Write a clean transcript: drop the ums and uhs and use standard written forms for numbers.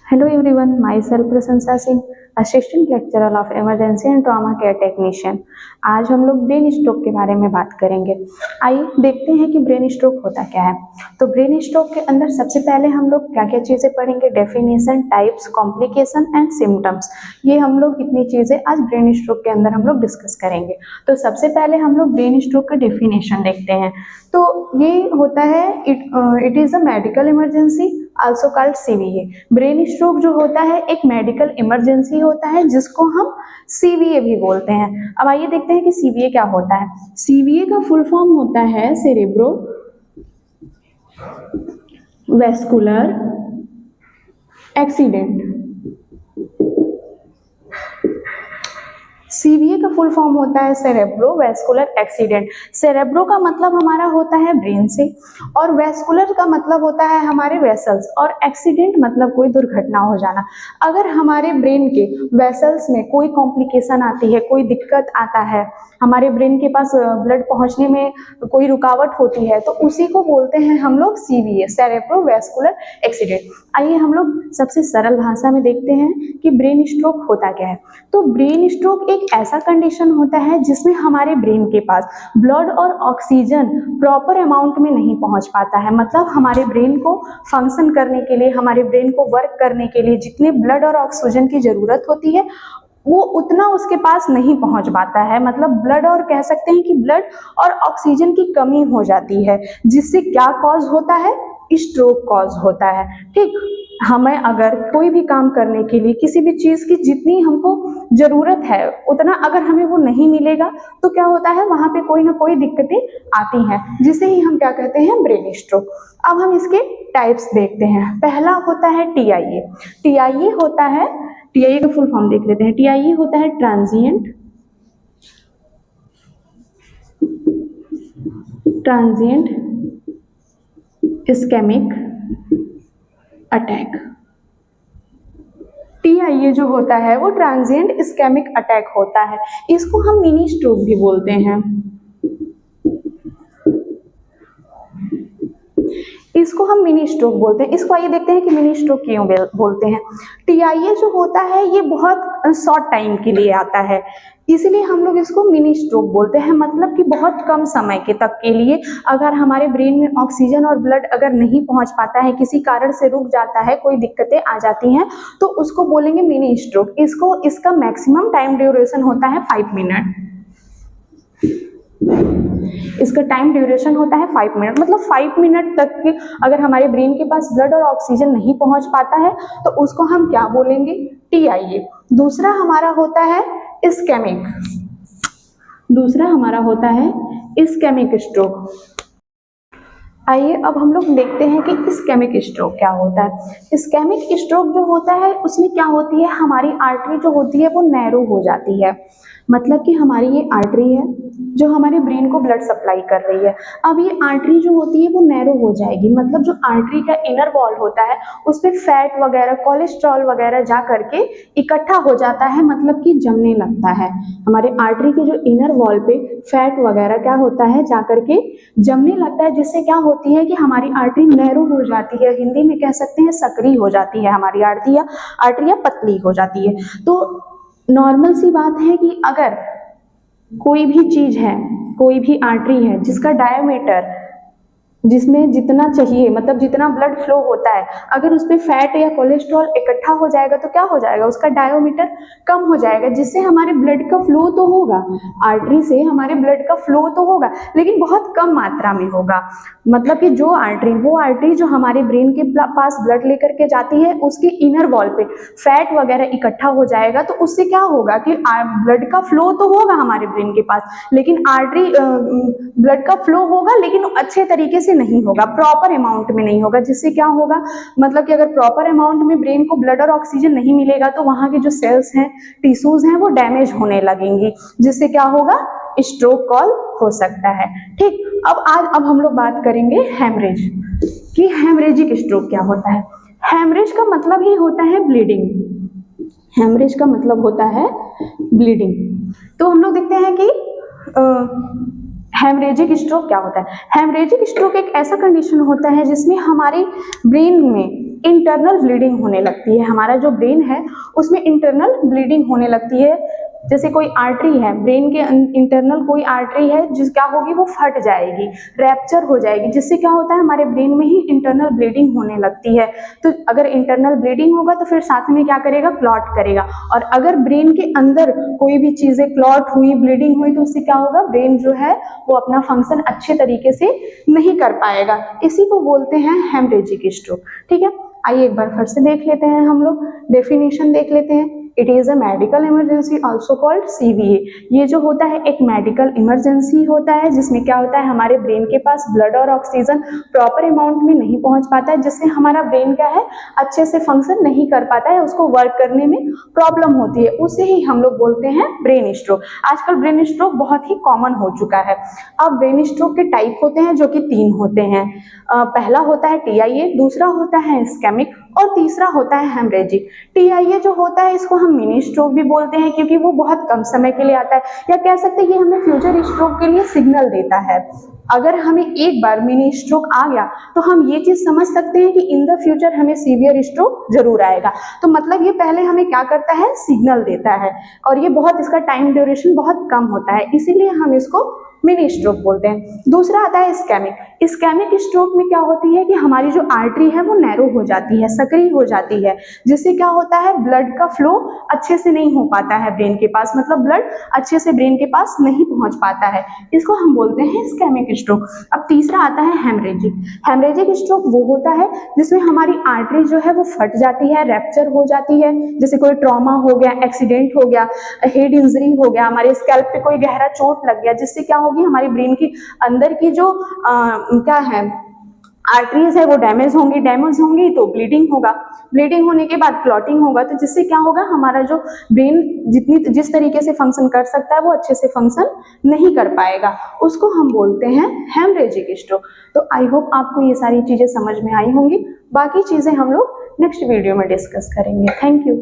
Hello everyone, myself प्रशंसा Singh, assistant lecturer of emergency and trauma care technician. आज हम लोग ब्रेन स्ट्रोक के बारे में बात करेंगे। आइए देखते हैं कि ब्रेन स्ट्रोक होता क्या है। तो ब्रेन स्ट्रोक के अंदर सबसे पहले हम लोग क्या क्या चीज़ें पढ़ेंगे, definition, types, complication and symptoms. ये हम लोग इतनी चीज़ें आज ब्रेन स्ट्रोक के अंदर हम लोग डिस्कस करेंगे। तो सबसे पहले हम लोग ब्रेन स्ट्रोक का डेफिनेशन देखते हैं। तो ये होता है it is a medical emergency also called CVA. Brain stroke जो होता है एक मेडिकल इमरजेंसी होता है जिसको हम सीवीए भी बोलते हैं। अब आइए देखते हैं कि सीवीए क्या होता है। सीवीए का फुल फॉर्म होता है सेरेब्रो वेस्कुलर एक्सीडेंट। सीवीए का फुल फॉर्म होता है सेरेब्रो वेस्कुलर एक्सीडेंट। सेरेब्रो का मतलब हमारा होता है ब्रेन से, और वेस्कुलर का मतलब होता है हमारे वेसल्स, और एक्सीडेंट मतलब कोई दुर्घटना हो जाना। अगर हमारे ब्रेन के वेसल्स में कोई कॉम्प्लिकेशन आती है, कोई दिक्कत आता है, हमारे ब्रेन के पास ब्लड पहुंचने में कोई रुकावट होती है, तो उसी को बोलते हैं हम लोग सीवीए, सेरेब्रो वेस्कुलर एक्सीडेंट। आइए हम लोग सबसे सरल भाषा में देखते हैं कि ब्रेन स्ट्रोक होता क्या है। तो ब्रेन स्ट्रोक एक ऐसा कंडीशन होता है जिसमें हमारे ब्रेन के पास ब्लड और ऑक्सीजन प्रॉपर अमाउंट में नहीं पहुंच पाता है। मतलब हमारे ब्रेन को फंक्शन करने के लिए, हमारे ब्रेन को वर्क करने के लिए जितने ब्लड और ऑक्सीजन की जरूरत होती है वो उतना उसके पास नहीं पहुंच पाता है। मतलब ब्लड, और कह सकते हैं कि ब्लड और ऑक्सीजन की कमी हो जाती है, जिससे क्या कॉज होता है, स्ट्रोक कॉज होता है। ठीक, हमें अगर कोई भी काम करने के लिए किसी भी चीज की जितनी हमको जरूरत है उतना अगर हमें वो नहीं मिलेगा तो क्या होता है, वहां पे कोई ना कोई दिक्कतें आती हैं, जिसे ही हम क्या कहते हैं, ब्रेन स्ट्रोक। अब हम इसके टाइप्स देखते हैं। पहला होता है टीआईए। टीआईए होता है, टीआईए का फुल फॉर्म देख लेते हैं। टीआईए होता है ट्रांजिएंट इस्केमिक अटैक। टीआईए जो होता है वो ट्रांजिएंट इस्केमिक अटैक होता है। इसको हम मिनी स्ट्रोक भी बोलते हैं। इसको हम मिनी स्ट्रोक बोलते हैं। इसको आइए देखते हैं कि मिनी स्ट्रोक क्यों बोलते हैं। टीआईए जो होता है ये बहुत शॉर्ट टाइम के लिए आता है, इसलिए हम लोग इसको मिनी स्ट्रोक बोलते हैं। मतलब कि बहुत कम समय के तक के लिए अगर हमारे ब्रेन में ऑक्सीजन और ब्लड अगर नहीं पहुंच पाता है, किसी कारण से रुक जाता है, कोई दिक्कतें आ जाती हैं, तो उसको बोलेंगे मिनी स्ट्रोक। इसका मैक्सिमम टाइम ड्यूरेशन होता है 5 मिनट। इसका टाइम ड्यूरेशन होता है 5 मिनट। मतलब 5 मिनट तक के अगर हमारे ब्रेन के पास ब्लड और ऑक्सीजन नहीं पहुंच पाता है तो उसको हम क्या बोलेंगे, टीआईए। दूसरा हमारा होता है इस्केमिक। दूसरा हमारा होता है इस्केमिक स्ट्रोक। आइए अब हम लोग देखते हैं कि इस्केमिक स्ट्रोक क्या होता है। इस्केमिक स्ट्रोक जो होता है उसमें क्या होती है, हमारी आर्टरी जो होती है वो नैरो हो जाती है। मतलब कि हमारी ये आर्टरी है जो हमारे ब्रेन को ब्लड सप्लाई कर रही है। अब ये आर्टरी जो होती है वो नैरो हो जाएगी। मतलब जो आर्टरी का इनर वॉल होता है उस पर फैट वगैरह, कोलेस्ट्रॉल वगैरह जा करके इकट्ठा हो जाता है, मतलब कि जमने लगता है। हमारे आर्टरी के जो इनर वॉल पे फैट वगैरह क्या होता है, जा करके जमने लगता है, जिससे क्या होती है कि हमारी आर्टरी नैरो हो जाती है। हिंदी में कह सकते हैं सक्रिय हो जाती है हमारी आर्टरियां पतली हो जाती है। तो नॉर्मल सी बात है कि अगर कोई भी चीज है, कोई भी आर्टरी है जिसका डायमीटर, जिसमें जितना चाहिए, मतलब जितना ब्लड फ्लो होता है, अगर उस पर फैट या कोलेस्ट्रॉल इकट्ठा हो जाएगा तो क्या हो जाएगा, उसका डायोमीटर कम हो जाएगा, जिससे हमारे ब्लड का फ्लो तो होगा, आर्टरी से हमारे ब्लड का फ्लो तो होगा, लेकिन बहुत कम मात्रा में होगा। मतलब कि वो आर्टरी जो हमारे ब्रेन के पास ब्लड लेकर के जाती है उसके इनर वॉल पे फैट वगैरह इकट्ठा हो जाएगा, तो उससे क्या होगा कि ब्लड का फ्लो तो होगा हमारे ब्रेन के पास, लेकिन आर्टरी ब्लड का फ्लो होगा लेकिन अच्छे तरीके से नहीं होगा, प्रॉपर अमाउंट में नहीं होगा, जिससे क्या होगा, मतलब कि अगर प्रॉपर अमाउंट में ब्रेन को ब्लड और ऑक्सीजन नहीं मिलेगा तो वहां के जो सेल्स हैं, टिश्यूज हैं, वो डैमेज होने लगेंगी, जिससे क्या होगा, स्ट्रोक कॉल हो सकता है। ठीक, अब हम लोग बात करेंगे हेमरेज कि हेमरेजिक स्ट्रोक क्या होता है। हेमरेज का मतलब ही होता है ब्लीडिंग। हेमरेज का मतलब होता है ब्लीडिंग। तो हम लोग देखते हैं कि हेमरेजिक स्ट्रोक क्या होता है। हेमरेजिक स्ट्रोक एक ऐसा कंडीशन होता है जिसमें हमारे ब्रेन में इंटरनल ब्लीडिंग होने लगती है। हमारा जो ब्रेन है उसमें इंटरनल ब्लीडिंग होने लगती है। जैसे कोई आर्टरी है, ब्रेन के इंटरनल कोई आर्टरी है, जिस क्या होगी वो फट जाएगी, रैप्चर हो जाएगी, जिससे क्या होता है हमारे ब्रेन में ही इंटरनल ब्लीडिंग होने लगती है। तो अगर इंटरनल ब्लीडिंग होगा तो फिर साथ में क्या करेगा, क्लॉट करेगा। और अगर ब्रेन के अंदर कोई भी चीजें क्लॉट हुई, ब्लीडिंग हुई, तो उससे क्या होगा, ब्रेन जो है वो अपना फंक्शन अच्छे तरीके से नहीं कर पाएगा। इसी को बोलते हैं हेमरेजिक स्ट्रोक। ठीक है, आइए एक बार फिर से देख लेते हैं, हम लोग डेफिनेशन देख लेते हैं। It is a medical emergency also called CVA। ये जो होता है एक मेडिकल इमरजेंसी होता है, जिसमें क्या होता है हमारे ब्रेन के पास ब्लड और ऑक्सीजन प्रॉपर अमाउंट में नहीं पहुंच पाता है, जिससे हमारा ब्रेन क्या है अच्छे से फंक्शन नहीं कर पाता है, उसको वर्क करने में प्रॉब्लम होती है, उसे ही हम लोग बोलते हैं ब्रेन स्ट्रोक। आजकल ब्रेन स्ट्रोक बहुत ही कॉमन हो चुका है। अब ब्रेन स्ट्रोक के टाइप होते हैं जो कि 3 होते हैं। पहला होता है TIA, दूसरा होता है इस्केमिक और तीसरा होता है हेमरेजिक। TIA जो होता है इसको हम मिनी स्ट्रोक भी बोलते हैं, क्योंकि वो बहुत कम समय के लिए आता है, या कह सकते हैं ये हमें फ्यूचर स्ट्रोक के लिए सिग्नल देता है। अगर हमें एक बार मिनी स्ट्रोक आ गया तो हम ये चीज समझ सकते हैं कि इन द फ्यूचर हमें सीवियर स्ट्रोक जरूर आएगा। तो मतलब ये पहले हमें क्या करता है, सिग्नल देता है, और ये बहुत, इसका टाइम ड्यूरेशन बहुत कम होता है, इसीलिए हम इसको मिनी स्ट्रोक बोलते हैं। दूसरा आता है इस्केमिक। इस्केमिक स्ट्रोक में क्या होती है कि हमारी जो आर्टरी है वो नैरो हो जाती है, सक्रिय हो जाती है, जिससे क्या होता है ब्लड का फ्लो अच्छे से नहीं हो पाता है ब्रेन के पास, मतलब ब्लड अच्छे से ब्रेन के पास नहीं पहुंच पाता है, इसको हम बोलते हैं इस्केमिक स्ट्रोक। अब तीसरा आता है हेमरेजिक। हेमरेजिक स्ट्रोक वो होता है जिसमें हमारी आर्टरी जो है वो फट जाती है, रैप्चर हो जाती है, जैसे कोई ट्रॉमा हो गया, एक्सीडेंट हो गया, हेड इंजरी हो गया, हमारे स्कैल्प पे कोई गहरा चोट लग गया, जिससे क्या होगी हमारी ब्रेन की अंदर की जो क्या है आर्टरीज है वो डैमेज होंगी तो ब्लीडिंग होगा, ब्लीडिंग होने के बाद क्लॉटिंग होगा, तो जिससे क्या होगा हमारा जो ब्रेन जिस तरीके से फंक्शन कर सकता है वो अच्छे से फंक्शन नहीं कर पाएगा, उसको हम बोलते हैं हेमरेजिक स्ट्रोक। तो आई होप आपको ये सारी चीजें समझ में आई होंगी, बाकी चीजें हम लोग नेक्स्ट वीडियो में डिस्कस करेंगे। Thank you.